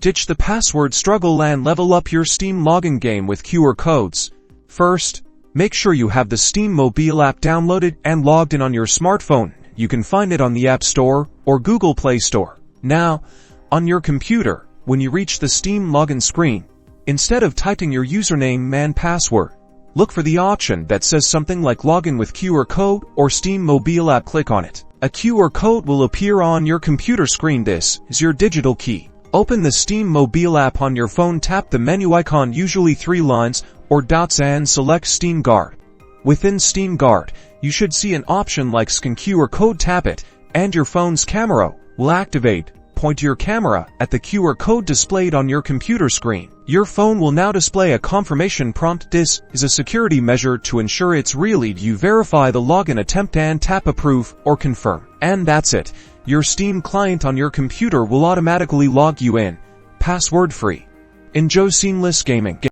Ditch the password struggle and level up your Steam login game with QR codes. First, make sure you have the Steam mobile app downloaded and logged in on your smartphone. You can find it on the App Store or Google Play Store. Now, on your computer, when you reach the Steam login screen, instead of typing your username and password, look for the option that says something like Login with QR code or Steam mobile app. Click on it. A QR code will appear on your computer screen. This is your digital key. Open the Steam mobile app on your phone. Tap the menu icon, usually 3 lines or dots, and select Steam Guard. Within Steam Guard, you should see an option like Scan QR code. Tap it, and your phone's camera will activate. Point your camera at the QR code displayed on your computer screen. Your phone will now display a confirmation prompt. This is a security measure to ensure it's real. You verify the login attempt and tap Approve or Confirm. And that's it. Your Steam client on your computer will automatically log you in, password-free. Enjoy seamless gaming.